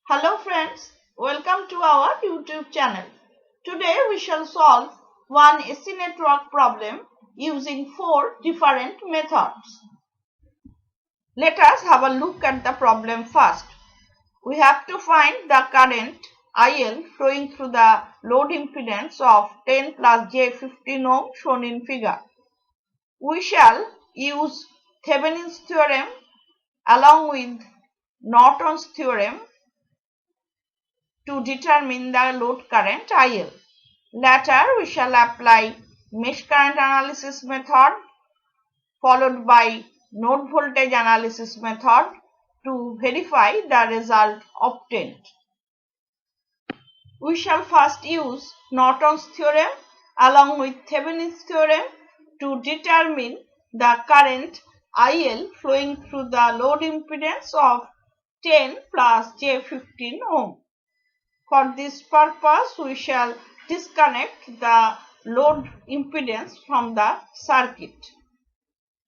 Hello friends, welcome to our YouTube channel. Today we shall solve one AC network problem using four different methods. Let us have a look at the problem first. We have to find the current IL flowing through the load impedance of 10 plus j15 ohm shown in figure. We shall use Thevenin's theorem along with Norton's theorem to determine the load current IL. Later, we shall apply mesh current analysis method followed by node voltage analysis method to verify the result obtained. We shall first use Norton's theorem along with Thevenin's theorem to determine the current IL flowing through the load impedance of 10 plus j15 ohm. For this purpose, we shall disconnect the load impedance from the circuit.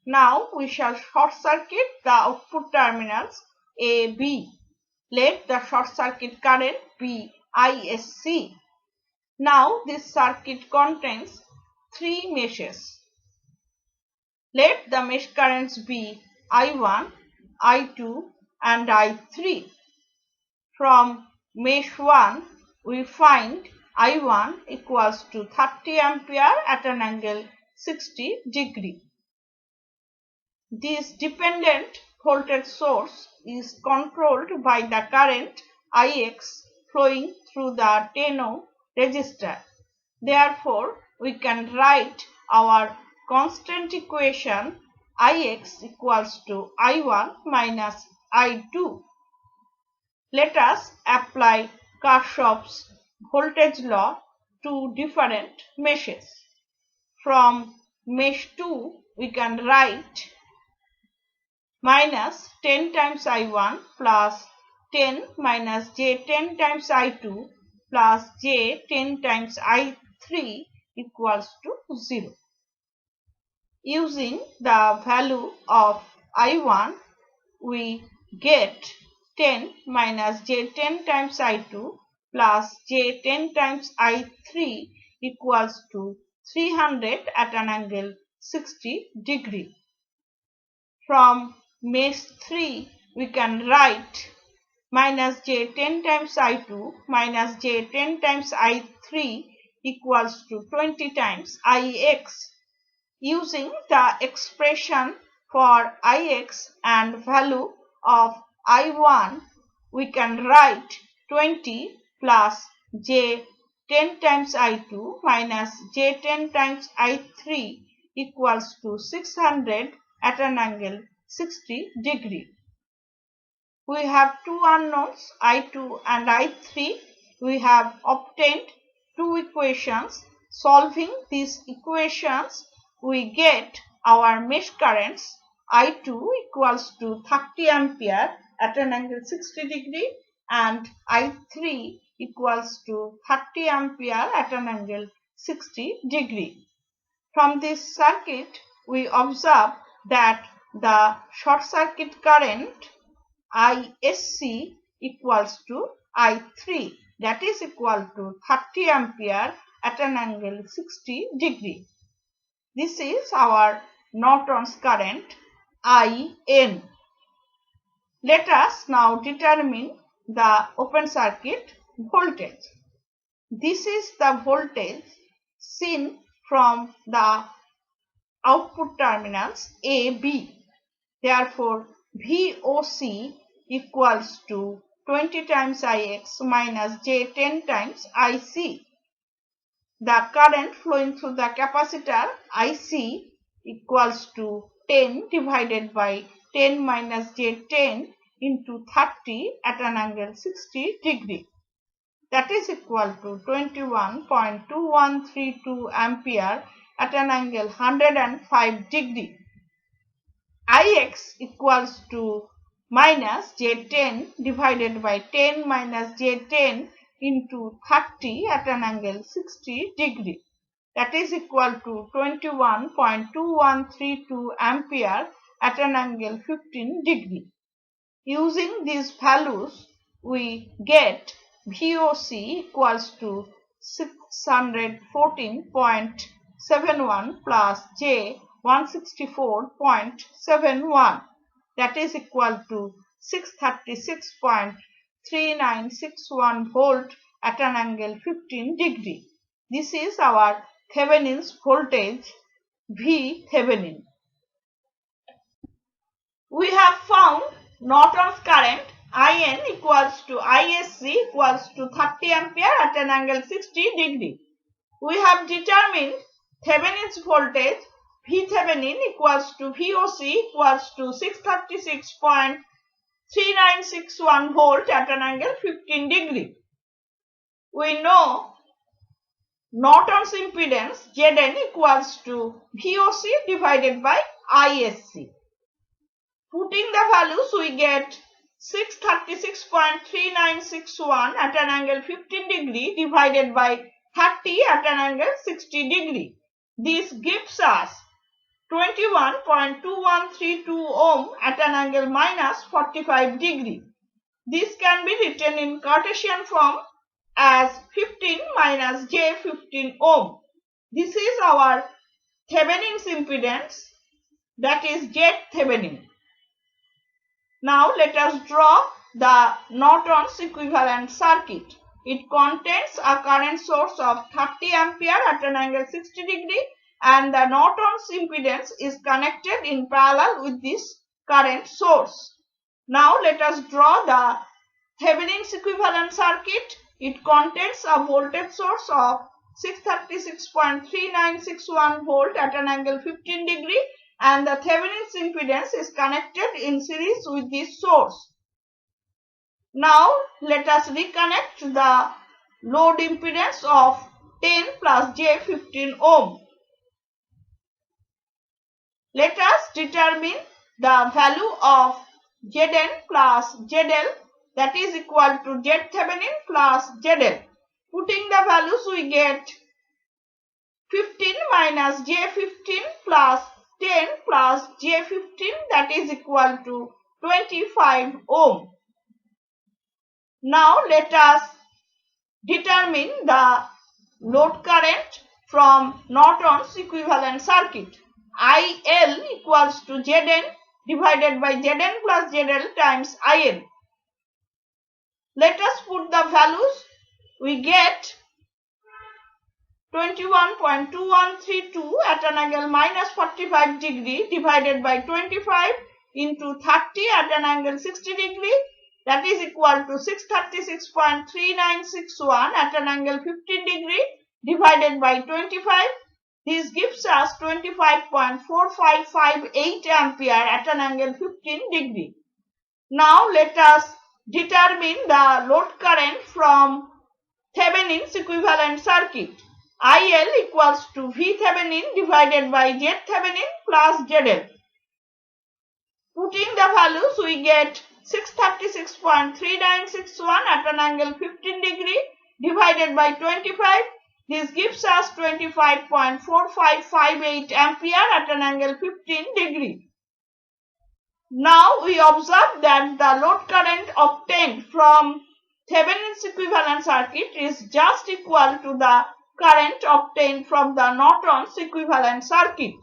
Now, we shall short circuit the output terminals A, B. Let the short circuit current be ISC. Now, this circuit contains three meshes. Let the mesh currents be I1, I2 and I3. From mesh 1, we find I1 equals to 30 ampere at an angle 60 degree. This dependent voltage source is controlled by the current Ix flowing through the 10 ohm resistor. Therefore, we can write our constant equation Ix equals to I1 minus I2. Let us apply Kirchhoff's voltage law to different meshes. From mesh 2, we can write minus 10 times I1 plus 10 minus j10 times I2 plus j10 times I3 equals to 0. Using the value of I1, we get 10 minus j10 times I2 plus j10 times I3 equals to 300 at an angle 60 degree. From mesh 3, we can write minus j10 times I2 minus j10 times I3 equals to 20 times Ix. Using the expression for Ix and value of I1, we can write 20 plus j10 times I2 minus j10 times I3 equals to 600 at an angle 60 degree. We have two unknowns I2 and I3. We have obtained two equations. Solving these equations, we get our mesh currents I2 equals to 30 ampere at an angle 60 degree and I3 equals to 30 ampere at an angle 60 degree. From this circuit, we observe that the short circuit current ISC equals to I3, that is equal to 30 ampere at an angle 60 degree. This is our Norton's current IN. Let us now determine the open circuit voltage. This is the voltage seen from the output terminals A, B. Therefore, VOC equals to 20 times Ix minus j10 times IC. The current flowing through the capacitor IC equals to 10 divided by 10 minus j10 into 30 at an angle 60 degree. That is equal to 21.2132 ampere at an angle 105 degree. Ix equals to minus j10 divided by 10 minus j10 into 30 at an angle 60 degree. That is equal to 21.2132 ampere at an angle 15 degree. Using these values, we get VOC equals to 614.71 plus J 164.71, that is equal to 636.3961 volt at an angle 15 degree. This is our Thevenin's voltage V Thevenin. We have found Norton's current IN equals to ISC equals to 30 ampere at an angle 60 degree. We have determined Thevenin's voltage V Thevenin equals to VOC equals to 636.3961 volt at an angle 15 degree. We know Norton's impedance Zn equals to VOC divided by ISC. Putting the values, we get 636.3961 at an angle 15 degree divided by 30 at an angle 60 degree. This gives us 21.2132 ohm at an angle minus 45 degree. This can be written in Cartesian form as 15 minus j 15 ohm. This is our Thevenin's impedance, that is Z Thevenin. Now let us draw the Norton's equivalent circuit. It contains a current source of 30 ampere at an angle 60 degree, and the Norton's impedance is connected in parallel with this current source. Now let us draw the Thevenin's equivalent circuit. It contains a voltage source of 636.3961 volt at an angle 15 degree, and the Thevenin's impedance is connected in series with this source. Now let us reconnect the load impedance of 10 plus j 15 ohm. Let us determine the value of Zn plus Zl, that is equal to Z Thevenin plus Zl. Putting the values, we get 15 minus j 15 plus 10 plus j 15, that is equal to 25 ohm. Now let us determine the load current from Norton's equivalent circuit. IL equals to Zn divided by Zn plus Zl times IL. Let us put the values. We get 21.2132 at an angle minus 45 degree divided by 25 into 30 at an angle 60 degree, that is equal to 636.3961 at an angle 15 degree divided by 25. This gives us 25.4558 ampere at an angle 15 degree. Now let us determine the load current from Thevenin's equivalent circuit. IL equals to V Thevenin divided by Z Thevenin plus ZL. Putting the values, we get 636.3961 at an angle 15 degree divided by 25. This gives us 25.4558 ampere at an angle 15 degree. Now we observe that the load current obtained from Thevenin's equivalent circuit is just equal to the current obtained from the Norton's equivalent circuit.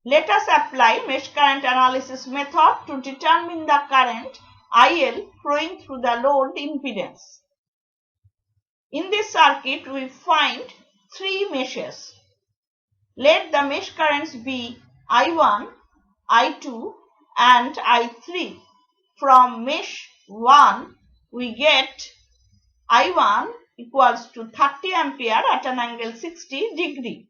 Let us apply mesh current analysis method to determine the current IL flowing through the load impedance. In this circuit, we find three meshes. Let the mesh currents be I1, I2 and I3. From mesh 1, we get I1 equals to 30 ampere at an angle 60 degree.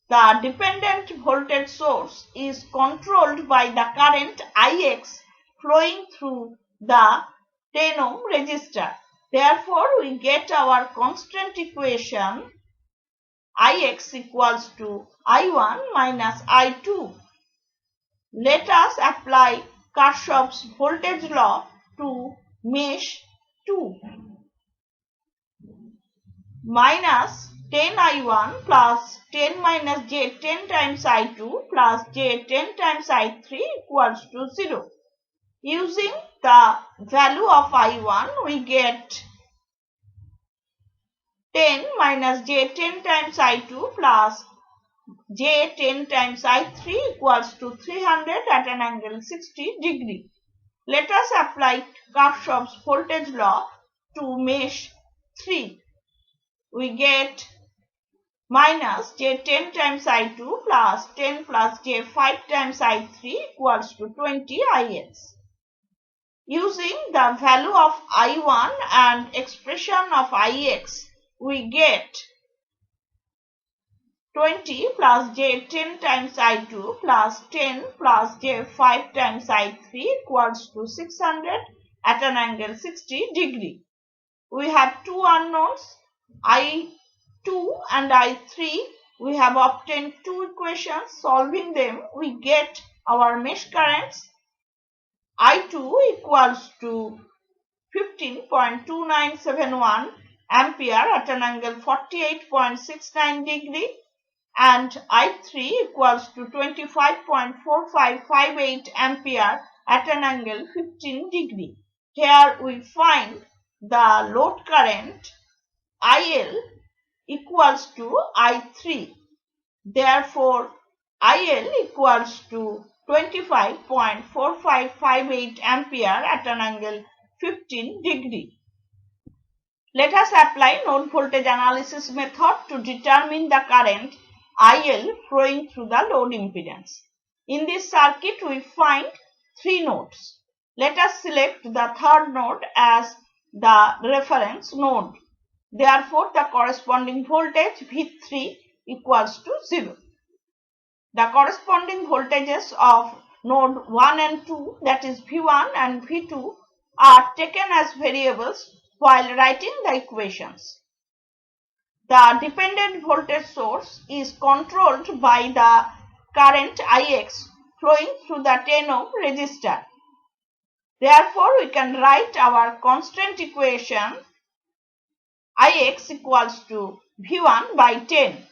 The dependent voltage source is controlled by the current Ix flowing through the 10 ohm resistor. Therefore, we get our constant equation Ix equals to I1 minus I2. Let us apply Kirchhoff's voltage law to mesh 2. Minus 10 I1 plus 10 minus j 10 times I2 plus j 10 times I3 equals to 0. Using the value of I1, we get 10 minus j10 times I2 plus j10 times I3 equals to 300 at an angle 60 degree. Let us apply Kirchhoff's voltage law to mesh 3. We get minus j10 times I2 plus 10 plus j5 times I3 equals to 20 Ix. Using the value of I1 and expression of Ix, we get 20 plus j10 times I2 plus 10 plus j5 times I3 equals to 600 at an angle 60 degree. We have two unknowns, I2 and I3. We have obtained two equations. Solving them, we get our mesh currents. I2 equals to 15.2971 ampere at an angle 48.69 degree and I3 equals to 25.4558 ampere at an angle 15 degree. Here we find the load current IL equals to I3. Therefore, IL equals to 25.4558 ampere at an angle 15 degree. Let us apply node voltage analysis method to determine the current IL flowing through the load impedance. In this circuit, we find three nodes. Let us select the third node as the reference node. Therefore, the corresponding voltage V3 equals to 0. The corresponding voltages of node 1 and 2, that is V1 and V2, are taken as variables while writing the equations. The dependent voltage source is controlled by the current Ix flowing through the 10 ohm resistor. Therefore, we can write our constant equation Ix equals to V1 by 10.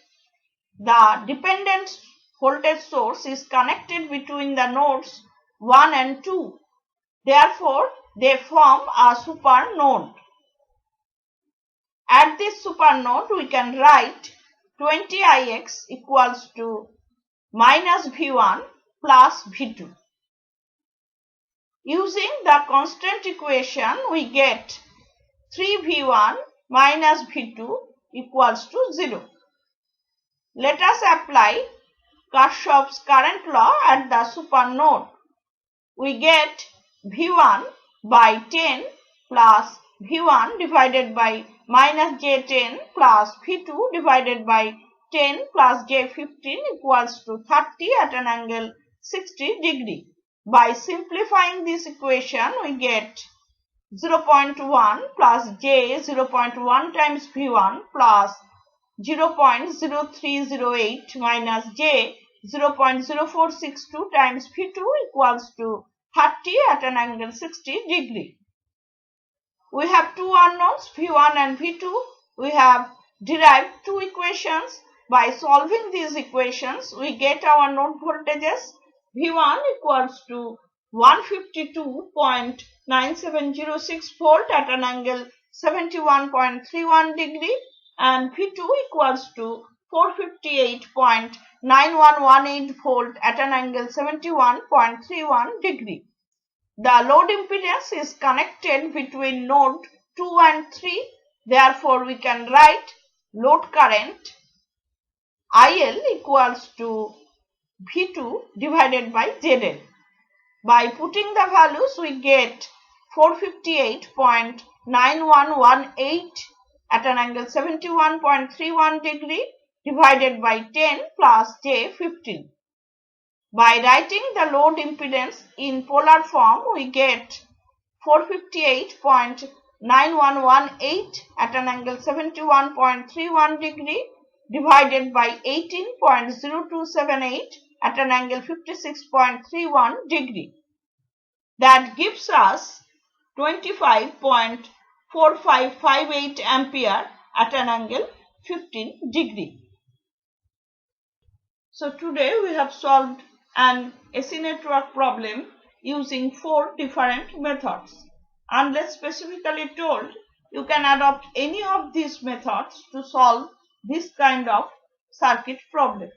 The dependent voltage source is connected between the nodes 1 and 2. Therefore, they form a super node. At this super node, we can write 20 Ix equals to minus V1 plus V2. Using the constant equation, we get 3V1 minus V2 equals to 0. Let us apply Kirchhoff's current law at the super node. We get V1 by 10 plus V1 divided by minus J10 plus V2 divided by 10 plus J15 equals to 30 at an angle 60 degree. By simplifying this equation, we get 0.1 plus J 0.1 times V1 plus 0.0308 minus J 0.0462 times V2 equals to 30 at an angle 60 degree. We have two unknowns V1 and V2. We have derived two equations. By solving these equations, we get our node voltages. V1 equals to 152.9706 volt at an angle 71.31 degree and V2 equals to 458.9118 volt at an angle 71.31 degree. The load impedance is connected between node 2 and 3. Therefore, we can write load current IL equals to V2 divided by ZL. By putting the values, we get 458.9118 at an angle 71.31 degree divided by 10 plus J15. By writing the load impedance in polar form, we get 458.9118 at an angle 71.31 degree divided by 18.0278 at an angle 56.31 degree. That gives us 25.4558 ampere at an angle 15 degree. So today we have solved an AC network problem using 4 different methods. Unless specifically told, you can adopt any of these methods to solve this kind of circuit problem.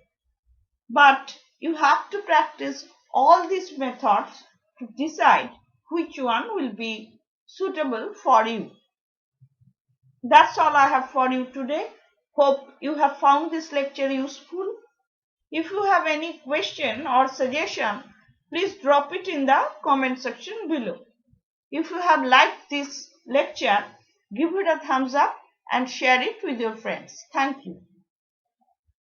But you have to practice all these methods to decide which one will be suitable for you. That's all I have for you today. Hope you have found this lecture useful. If you have any question or suggestion, please drop it in the comment section below. If you have liked this lecture, give it a thumbs up and share it with your friends. Thank you.